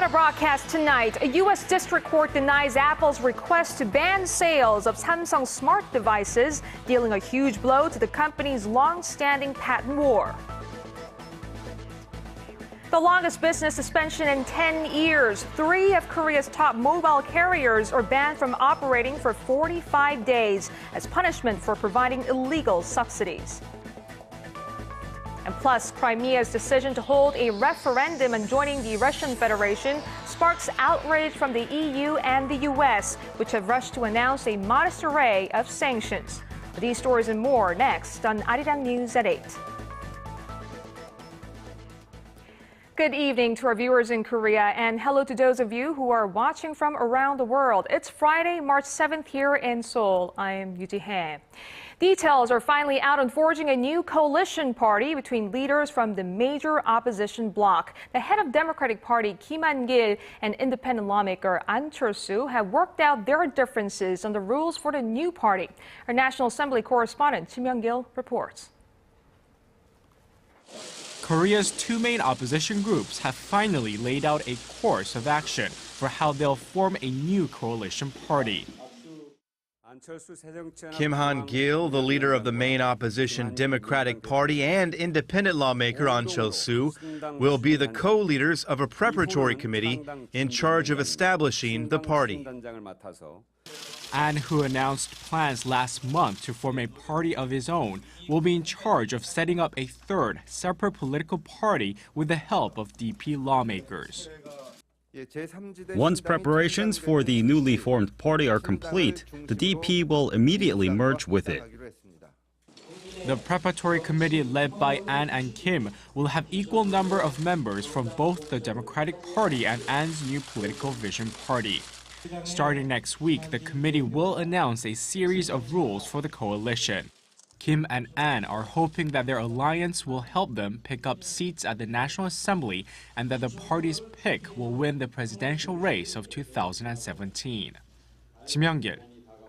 our broadcast tonight, a U.S. district court denies Apple's request to ban sales of Samsung smart devices, dealing a huge blow to the company's long-standing patent war. The longest business suspension in 10 years. 3 of Korea's top mobile carriers are banned from operating for 45 days as punishment for providing illegal subsidies. And plus, Crimea's decision to hold a referendum on joining the Russian Federation sparks outrage from the EU and the US, which have rushed to announce a modest array of sanctions. These stories and more next on ARIRANG News at 8. Good evening to our viewers in Korea, and hello to those of you who are watching from around the world. It's Friday, March 7th here in Seoul. I'm Yoo Ji-hye. Details are finally out on forging a new coalition party between leaders from the major opposition bloc. The head of Democratic Party Kim Han-gil and independent lawmaker Ahn Cheol-soo have worked out their differences on the rules for the new party. Our National Assembly correspondent Ji Myung-kil reports. Korea's 2 main opposition groups have finally laid out a course of action for how they'll form a new coalition party. Kim Han-gil, the leader of the main opposition Democratic Party, and independent lawmaker Ahn Cheol-soo will be the co-leaders of a preparatory committee in charge of establishing the party. Ahn, who announced plans last month to form a party of his own, will be in charge of setting up a third separate political party with the help of DP lawmakers. Once preparations for the newly formed party are complete, the DP will immediately merge with it. The preparatory committee led by Ahn and Kim will have equal number of members from both the Democratic Party and Ahn's new political vision party. Starting next week, the committee will announce a series of rules for the coalition. Kim and Ahn are hoping that their alliance will help them pick up seats at the National Assembly and that the party's pick will win the presidential race of 2017. Ji Myung-kil,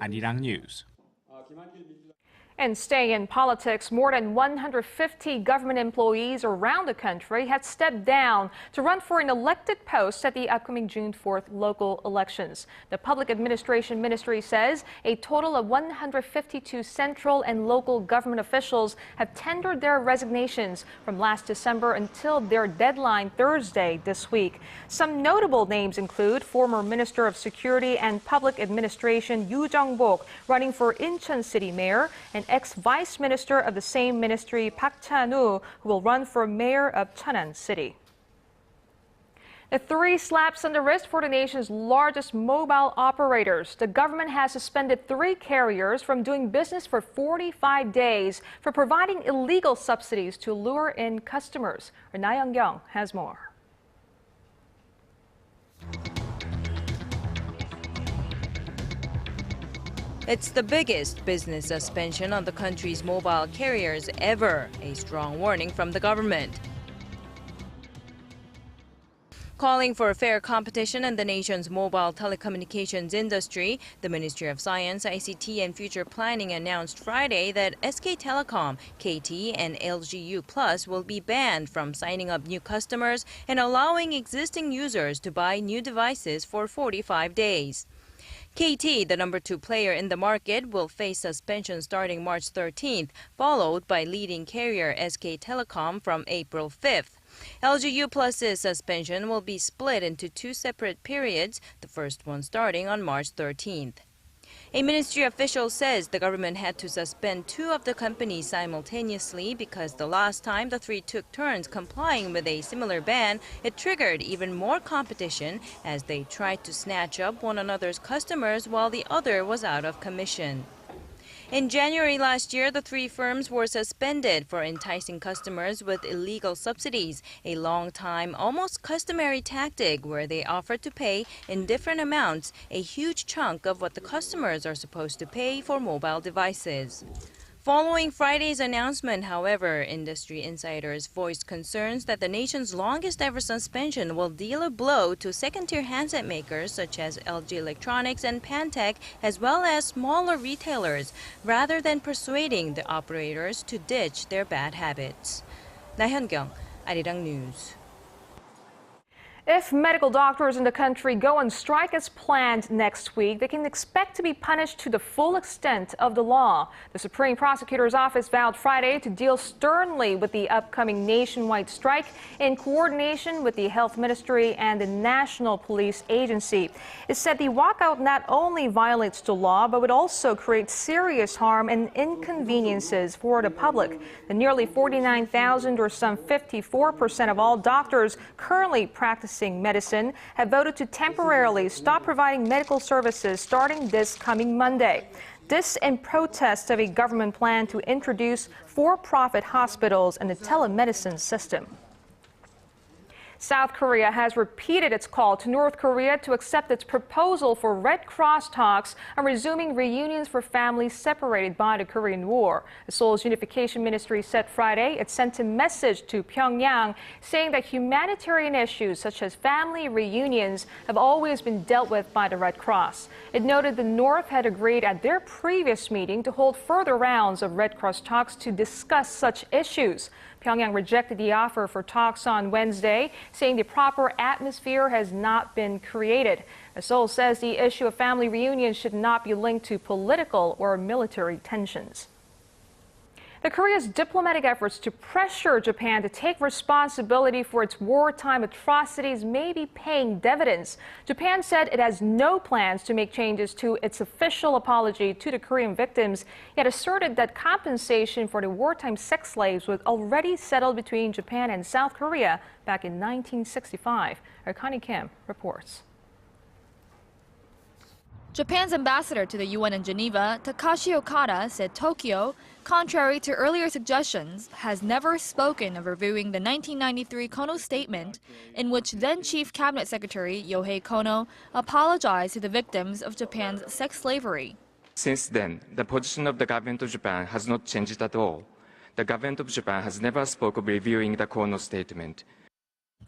ARIRANG News. And staying in politics, more than 150 government employees around the country have stepped down to run for an elected post at the upcoming June 4th local elections. The Public Administration Ministry says a total of 152 central and local government officials have tendered their resignations from last December until their deadline Thursday this week. Some notable names include former Minister of Security and Public Administration Yoo Jung-bok, running for Incheon City Mayor, and ex-Vice Minister of the same ministry, Park Chan-woo, who will run for Mayor of Cheonan City. The 3 slaps on the wrist for the nation's largest mobile operators. The government has suspended 3 carriers from doing business for 45 days for providing illegal subsidies to lure in customers. Na Young-kyung has more. It's the biggest business suspension on the country's mobile carriers ever, a strong warning from the government. Calling for fair competition in the nation's mobile telecommunications industry, the Ministry of Science, ICT and Future Planning announced Friday that SK Telecom, KT, and LGU Plus will be banned from signing up new customers and allowing existing users to buy new devices for 45 days. KT, the number 2 player in the market, will face suspension starting March 13th, followed by leading carrier SK Telecom from April 5th. LGU Plus's suspension will be split into 2 separate periods, the first one starting on March 13th. A ministry official says the government had to suspend 2 of the companies simultaneously because the last time the 3 took turns complying with a similar ban, it triggered even more competition as they tried to snatch up one another's customers while the other was out of commission. In January last year, the 3 firms were suspended for enticing customers with illegal subsidies, a long-time, almost customary tactic where they offer to pay in different amounts a huge chunk of what the customers are supposed to pay for mobile devices. Following Friday's announcement, however, industry insiders voiced concerns that the nation's longest-ever suspension will deal a blow to second-tier handset makers such as LG Electronics and Pantech, as well as smaller retailers, rather than persuading the operators to ditch their bad habits. Na Hyun-kyung, ARIRANG News. If medical doctors in the country go on strike as planned next week, they can expect to be punished to the full extent of the law. The Supreme Prosecutor's Office vowed Friday to deal sternly with the upcoming nationwide strike in coordination with the Health Ministry and the National Police Agency. It said the walkout not only violates the law, but would also create serious harm and inconveniences for the public. The nearly 49,000, or some 54% of all doctors currently practicing medicine, have voted to temporarily stop providing medical services starting this coming Monday. This in protest of a government plan to introduce for-profit hospitals and the telemedicine system. South Korea has repeated its call to North Korea to accept its proposal for Red Cross talks on resuming reunions for families separated by the Korean War. Seoul's Unification Ministry said Friday it sent a message to Pyongyang saying that humanitarian issues such as family reunions have always been dealt with by the Red Cross. It noted the North had agreed at their previous meeting to hold further rounds of Red Cross talks to discuss such issues. Pyongyang rejected the offer for talks on Wednesday, saying the proper atmosphere has not been created. Seoul says the issue of family reunions should not be linked to political or military tensions. The Korea's diplomatic efforts to pressure Japan to take responsibility for its wartime atrocities may be paying dividends. Japan said it has no plans to make changes to its official apology to the Korean victims, yet asserted that compensation for the wartime sex slaves was already settled between Japan and South Korea back in 1965. Our Connie Kim reports. Japan's ambassador to the UN in Geneva, Takashi Okada, said Tokyo, contrary to earlier suggestions, has never spoken of reviewing the 1993 Kono statement, in which then-Chief Cabinet Secretary Yohei Kono apologized to the victims of Japan's sex slavery. Since then, the position of the government of Japan has not changed at all. The government of Japan has never spoken of reviewing the Kono statement.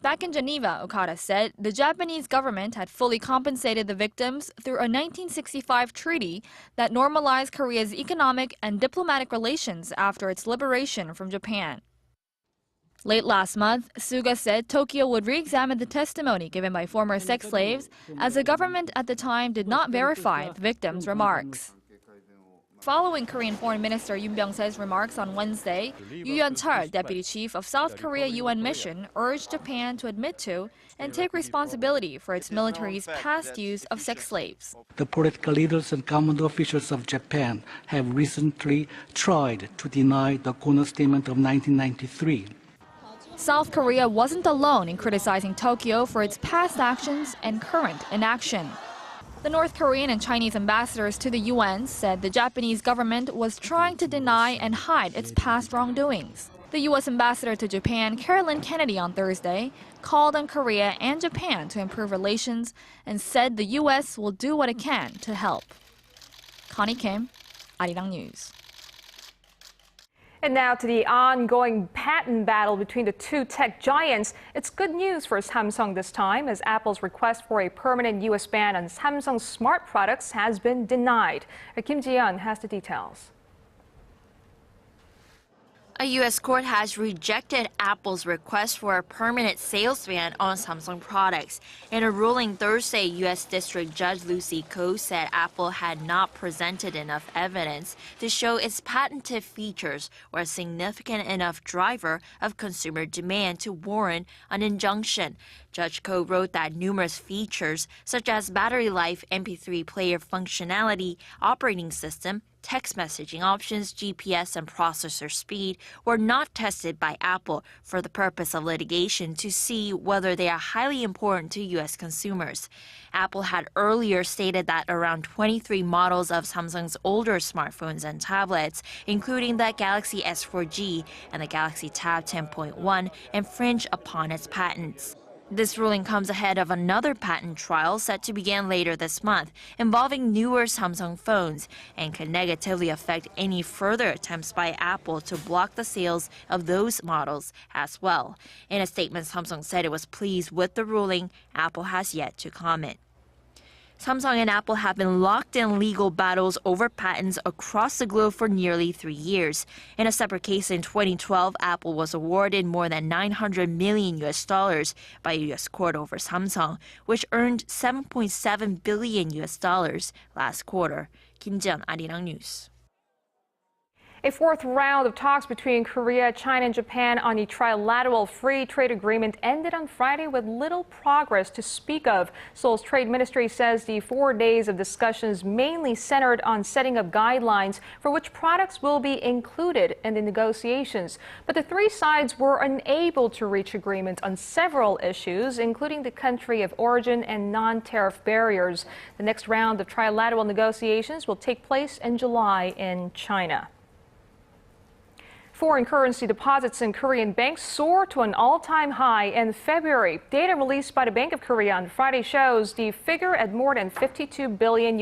Back in Geneva, Okada said the Japanese government had fully compensated the victims through a 1965 treaty that normalized Korea's economic and diplomatic relations after its liberation from Japan. Late last month, Suga said Tokyo would re-examine the testimony given by former sex slaves, as the government at the time did not verify the victims' remarks. Following Korean Foreign Minister Yoon Byung-se's remarks on Wednesday, Yoo Yeon-chul, deputy chief of South Korea UN mission, urged Japan to admit to and take responsibility for its military's past use of sex slaves. The political leaders and command officials of Japan have recently tried to deny the Kono statement of 1993. South Korea wasn't alone in criticizing Tokyo for its past actions and current inaction. The North Korean and Chinese ambassadors to the UN said the Japanese government was trying to deny and hide its past wrongdoings. The U.S. ambassador to Japan, Carolyn Kennedy, on Thursday called on Korea and Japan to improve relations and said the U.S. will do what it can to help. Connie Kim, ARIRANG News. And now to the ongoing patent battle between the two tech giants. It's good news for Samsung this time, as Apple's request for a permanent U.S. ban on Samsung's smart products has been denied. Kim Ji-yeon has the details. A U.S. court has rejected Apple's request for a permanent sales ban on Samsung products. In a ruling Thursday, U.S. District Judge Lucy Koh said Apple had not presented enough evidence to show its patented features were a significant enough driver of consumer demand to warrant an injunction. Judge Koh wrote that numerous features, such as battery life, MP3 player functionality, operating system, text messaging options, GPS, and processor speed were not tested by Apple for the purpose of litigation to see whether they are highly important to U.S. consumers. Apple had earlier stated that around 23 models of Samsung's older smartphones and tablets, including the Galaxy S4G and the Galaxy Tab 10.1, infringe upon its patents. This ruling comes ahead of another patent trial set to begin later this month involving newer Samsung phones and could negatively affect any further attempts by Apple to block the sales of those models as well. In a statement, Samsung said it was pleased with the ruling. Apple has yet to comment. Samsung and Apple have been locked in legal battles over patents across the globe for nearly 3 years. In a separate case in 2012, Apple was awarded more than $900 million by a U.S. court over Samsung, which earned $7.7 billion last quarter. Kim Ji-yeon, ARIRANG News. A fourth round of talks between Korea, China, and Japan on a trilateral free trade agreement ended on Friday with little progress to speak of. Seoul's trade ministry says the 4 days of discussions mainly centered on setting up guidelines for which products will be included in the negotiations. But the three sides were unable to reach agreement on several issues, including the country of origin and non-tariff barriers. The next round of trilateral negotiations will take place in July in China. Foreign currency deposits in Korean banks soared to an all-time high in February. Data released by the Bank of Korea on Friday shows the figure at more than $52 billion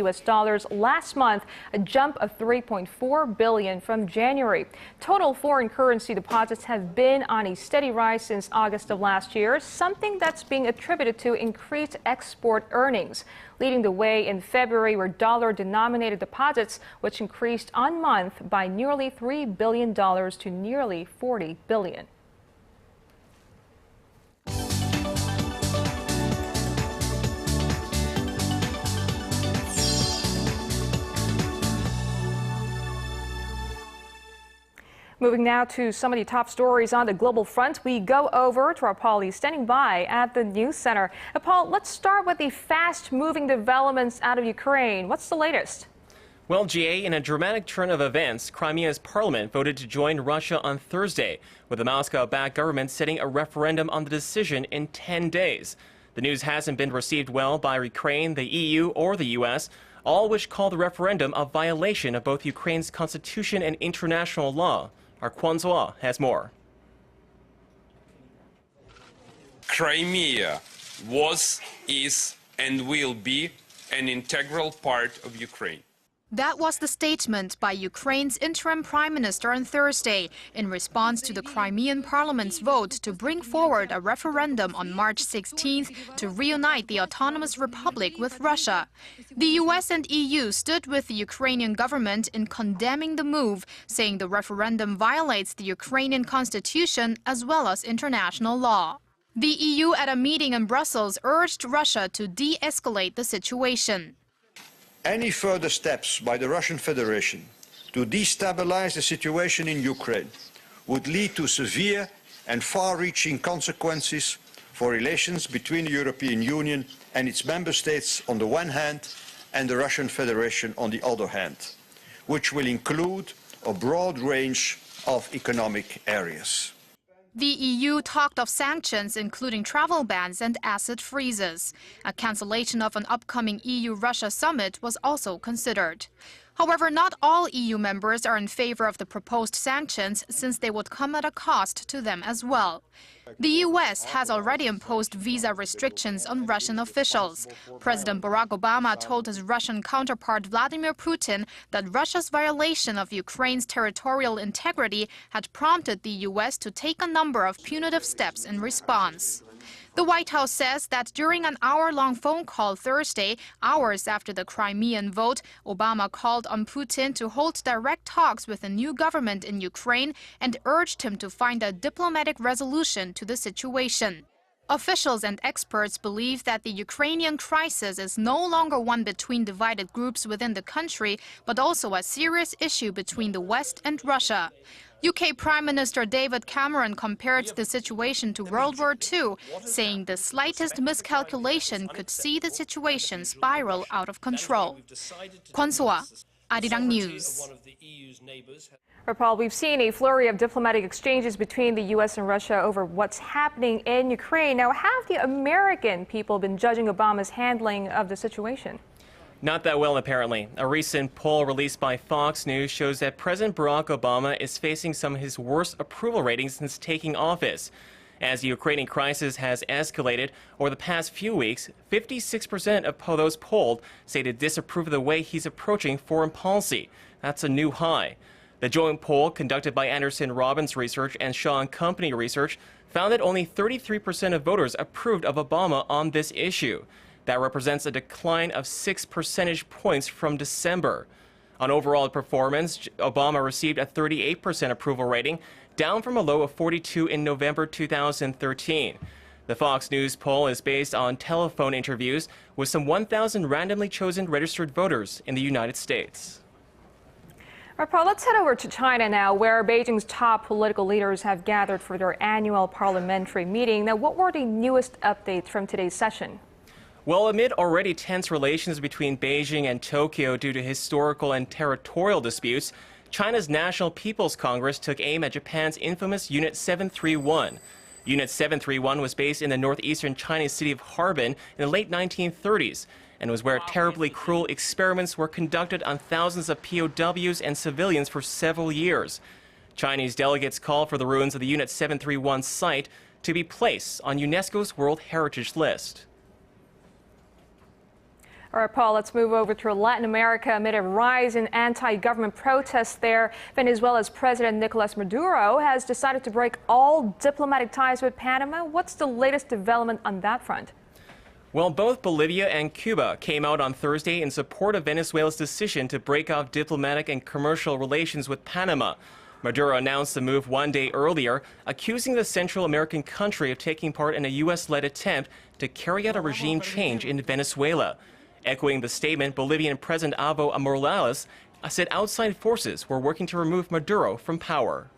last month, a jump of $3.4 billion from January. Total foreign currency deposits have been on a steady rise since August of last year, something that's being attributed to increased export earnings. Leading the way in February were dollar-denominated deposits, which increased on month by nearly $3 billion to nearly $40 billion. Moving now to some of the top stories on the global front, we go over to our Paul Lee standing by at the News Center. Paul, let's start with the fast-moving developments out of Ukraine. What's the latest? Well, GA, in a dramatic turn of events, Crimea's parliament voted to join Russia on Thursday, with the Moscow-backed government setting a referendum on the decision in 10 days. The news hasn't been received well by Ukraine, the EU, or the U.S., all which call the referendum a violation of both Ukraine's constitution and international law. Our Kwon has more. Crimea was, is, and will be an integral part of Ukraine. That was the statement by Ukraine's interim prime minister on Thursday in response to the Crimean parliament's vote to bring forward a referendum on March 16th to reunite the autonomous republic with Russia. The US and EU stood with the Ukrainian government in condemning the move, saying the referendum violates the Ukrainian constitution as well as international law. The EU at a meeting in Brussels urged Russia to de-escalate the situation. Any further steps by the Russian Federation to destabilize the situation in Ukraine would lead to severe and far-reaching consequences for relations between the European Union and its member states on the one hand and the Russian Federation on the other hand, which will include a broad range of economic areas. The EU talked of sanctions, including travel bans and asset freezes. A cancellation of an upcoming EU-Russia summit was also considered. However, not all EU members are in favor of the proposed sanctions, since they would come at a cost to them as well. The US has already imposed visa restrictions on Russian officials. President Barack Obama told his Russian counterpart Vladimir Putin that Russia's violation of Ukraine's territorial integrity had prompted the US to take a number of punitive steps in response. The White House says that during an hour-long phone call Thursday, hours after the Crimean vote, Obama called on Putin to hold direct talks with the new government in Ukraine and urged him to find a diplomatic resolution to the situation. Officials and experts believe that the Ukrainian crisis is no longer one between divided groups within the country, but also a serious issue between the West and Russia. UK Prime Minister David Cameron compared the situation to World War II, saying the slightest miscalculation could see the situation spiral out of control. Kwon So-ah, ARIRANG News. Paul, we've seen a flurry of diplomatic exchanges between the U.S. and Russia over what's happening in Ukraine. Now, how have the American people been judging Obama's handling of the situation? Not that well, apparently. A recent poll released by Fox News shows that President Barack Obama is facing some of his worst approval ratings since taking office. As the Ukrainian crisis has escalated over the past few weeks, 56% of those polled say to disapprove of the way he's approaching foreign policy. That's a new high. The joint poll conducted by Anderson Robbins Research and Shaw & Company Research found that only 33% of voters approved of Obama on this issue. That represents a decline of 6 percentage points from December. On overall performance, Obama received a 38% approval rating, down from a low of 42 in November 2013. The Fox News poll is based on telephone interviews with some 1,000 randomly chosen registered voters in the United States. All right, Paul, let's head over to China now, where Beijing's top political leaders have gathered for their annual parliamentary meeting. Now, what were the newest updates from today's session? Well, amid already tense relations between Beijing and Tokyo due to historical and territorial disputes, China's National People's Congress took aim at Japan's infamous Unit 731. Unit 731 was based in the northeastern Chinese city of Harbin in the late 1930s and was where terribly cruel experiments were conducted on thousands of POWs and civilians for several years. Chinese delegates called for the ruins of the Unit 731 site to be placed on UNESCO's World Heritage List. All right, Paul, let's move over to Latin America. Amid a rise in anti-government protests there, Venezuela's President Nicolas Maduro has decided to break all diplomatic ties with Panama. What's the latest development on that front? Well, both Bolivia and Cuba came out on Thursday in support of Venezuela's decision to break off diplomatic and commercial relations with Panama. Maduro announced the move one day earlier, accusing the Central American country of taking part in a U.S.-led attempt to carry out a regime change in Venezuela. Echoing the statement, Bolivian President Evo Morales said outside forces were working to remove Maduro from power.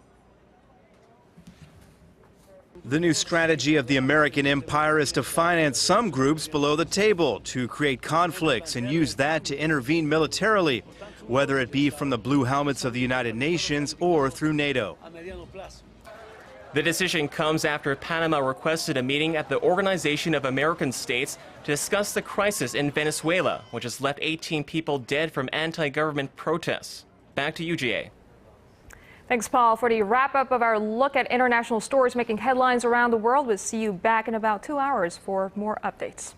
The new strategy of the American empire is to finance some groups below the table to create conflicts and use that to intervene militarily, whether it be from the blue helmets of the United Nations or through NATO. The decision comes after Panama requested a meeting at the Organization of American States to discuss the crisis in Venezuela, which has left 18 people dead from anti-government protests. Back to you, GA. Thanks, Paul, for the wrap-up of our look at international stories making headlines around the world. We'll see you back in about 2 hours for more updates.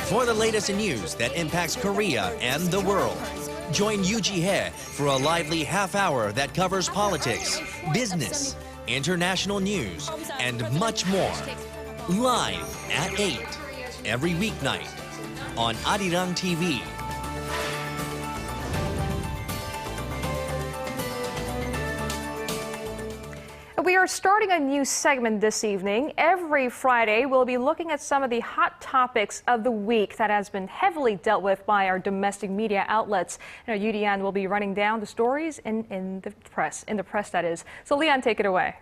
For the latest news that impacts Korea and the world, join Yoo Ji-hye for a lively half hour that covers politics, business, international news, and much more. Live at 8 every weeknight on ARIRANG TV. We are starting a new segment this evening. Every Friday, we'll be looking at some of the hot topics of the week that has been heavily dealt with by our domestic media outlets. And our Leon will be running down the stories in the press, that is. So Leon, take it away.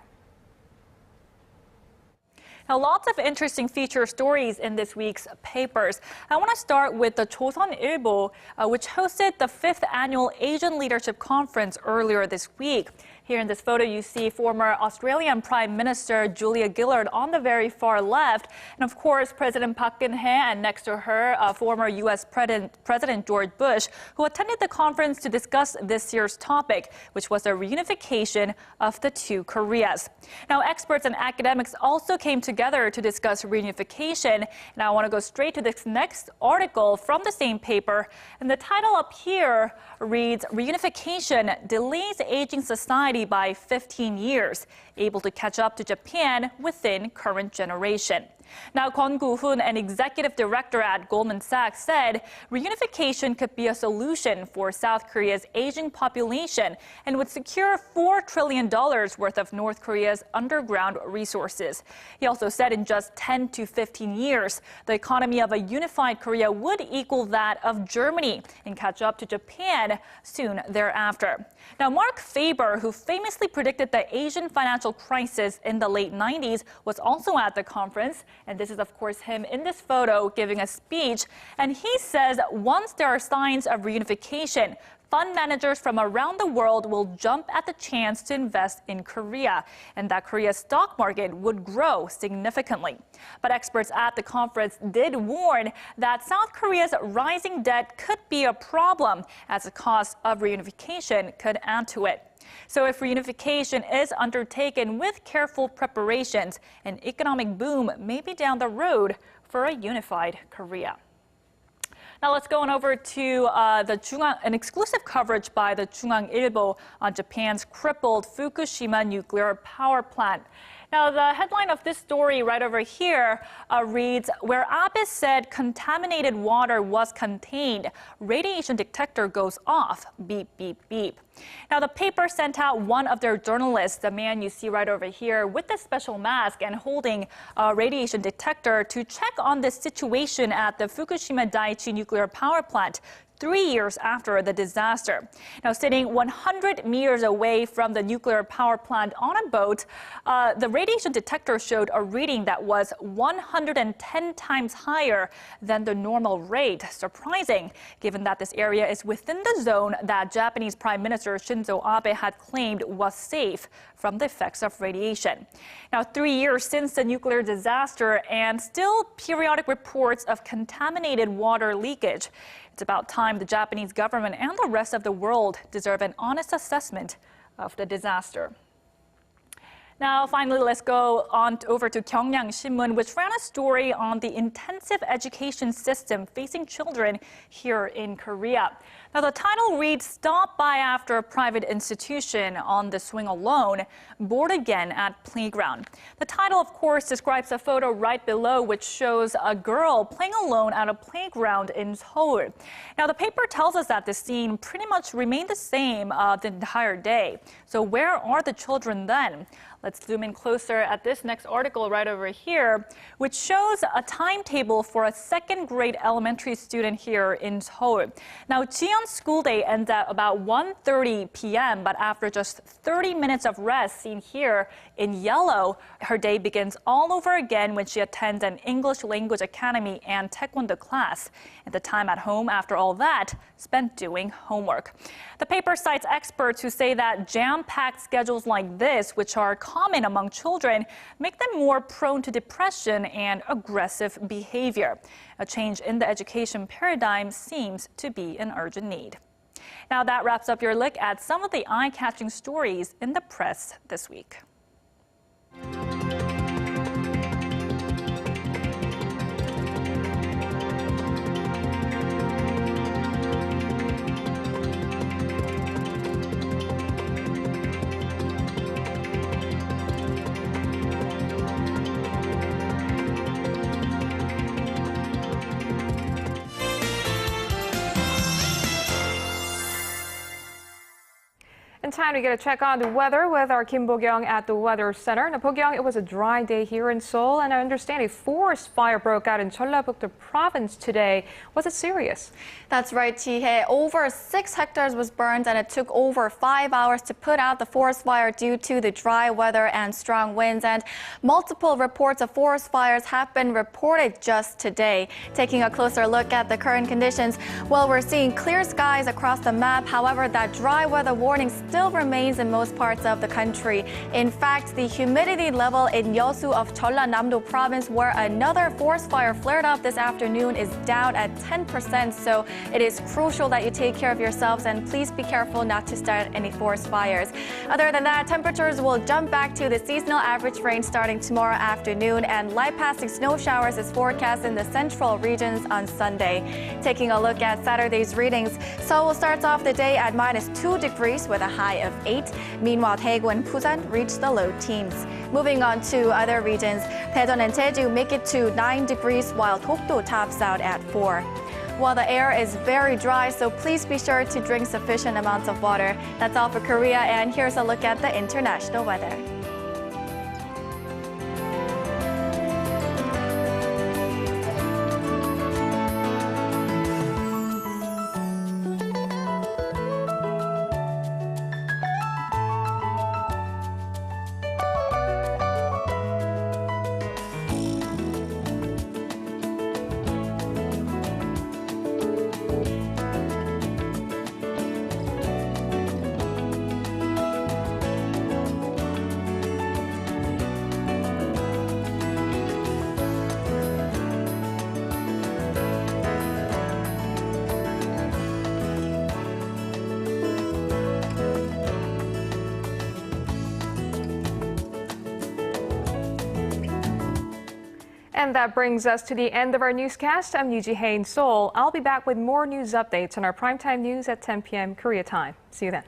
Now, lots of interesting feature stories in this week's papers. I want to start with the Joseon-ilbo, which hosted the 5th annual Asian Leadership Conference earlier this week. Here in this photo, you see former Australian Prime Minister Julia Gillard on the very far left. And of course, President Park Geun-hye, and next to her, former U.S. President George Bush, who attended the conference to discuss this year's topic, which was the reunification of the two Koreas. Now, experts and academics also came together to discuss reunification. And I want to go straight to this next article from the same paper. And the title up here reads, "Reunification Delays Aging Society by 15 years, able to catch up to Japan within current generation." Now, Kwon Gu-hoon, an executive director at Goldman Sachs, said reunification could be a solution for South Korea's aging population and would secure $4 trillion worth of North Korea's underground resources. He also said in just 10 to 15 years, the economy of a unified Korea would equal that of Germany and catch up to Japan soon thereafter. Now, Mark Faber, who famously predicted the Asian financial crisis in the late 90s, was also at the conference. And this is, of course, him in this photo giving a speech. And he says once there are signs of reunification, fund managers from around the world will jump at the chance to invest in Korea, and that Korea's stock market would grow significantly. But experts at the conference did warn that South Korea's rising debt could be a problem, as the cost of reunification could add to it. So if reunification is undertaken with careful preparations, an economic boom may be down the road for a unified Korea. Now let's go on over to an exclusive coverage by the Joseon-ilbo on Japan's crippled Fukushima nuclear power plant. Now, the headline of this story right over here reads, where Abe said contaminated water was contained, radiation detector goes off, beep, beep, beep. Now, the paper sent out one of their journalists, the man you see right over here, with a special mask and holding a radiation detector to check on this situation at the Fukushima Daiichi nuclear power plant 3 years after the disaster. Now, sitting 100 meters away from the nuclear power plant on a boat, the radiation detector showed a reading that was 110 times higher than the normal rate. Surprising, given that this area is within the zone that Japanese Prime Minister Shinzo Abe had claimed was safe from the effects of radiation. Now, 3 years since the nuclear disaster and still periodic reports of contaminated water leakage. It's about time the Japanese government and the rest of the world deserve an honest assessment of the disaster. Now, finally, let's go on over to Gyeongyang Shinmun, which ran a story on the intensive education system facing children here in Korea. Now, the title reads, Stop by after private institution on the swing alone, bored again at playground. The title, of course, describes a photo right below, which shows a girl playing alone at a playground in Seoul. Now, the paper tells us that the scene pretty much remained the same the entire day. So where are the children then? Let's zoom in closer at this next article right over here, which shows a timetable for a second grade elementary student here in Seoul. Now, Jiyeon's school day ends at about 1:30 p.m., but after just 30 minutes of rest seen here in yellow, her day begins all over again when she attends an English language academy and taekwondo class. And the time at home after all that spent doing homework. The paper cites experts who say that jam-packed schedules like this, which are common among children, make them more prone to depression and aggressive behavior. A change in the education paradigm seems to be an urgent need. Now that wraps up your look at some of the eye-catching stories in the press this week. And time to get a check on the weather with our Kim Bo-kyung at the Weather Center. Now, Bo-kyung, it was a dry day here in Seoul, and I understand a forest fire broke out in Jeollabuk-do province today. Was it serious? That's right, Ji-hye. Over 6 hectares was burned, and it took over 5 hours to put out the forest fire due to the dry weather and strong winds. And multiple reports of forest fires have been reported just today. Taking a closer look at the current conditions, well, we're seeing clear skies across the map. However, that dry weather warning still remains in most parts of the country. In fact, the humidity level in Yeosu of Jeollanam-do province, where another forest fire flared up this afternoon, is down at 10%. So it is crucial that you take care of yourselves and please be careful not to start any forest fires. Other than that, temperatures will jump back to the seasonal average range starting tomorrow afternoon, and light passing snow showers is forecast in the central regions on Sunday. Taking a look at Saturday's readings, Seoul starts off the day at -2 degrees with a high of 8. Meanwhile, Daegu and Busan reach the low teens. Moving on to other regions, Daejeon and Jeju make it to 9 degrees, while Dokdo tops out at 4. While the air is very dry, so please be sure to drink sufficient amounts of water. That's all for Korea, and here's a look at the international weather. And that brings us to the end of our newscast. I'm Yoo Ji-hye in Seoul. I'll be back with more news updates on our primetime news at 10 p.m. Korea time. See you then.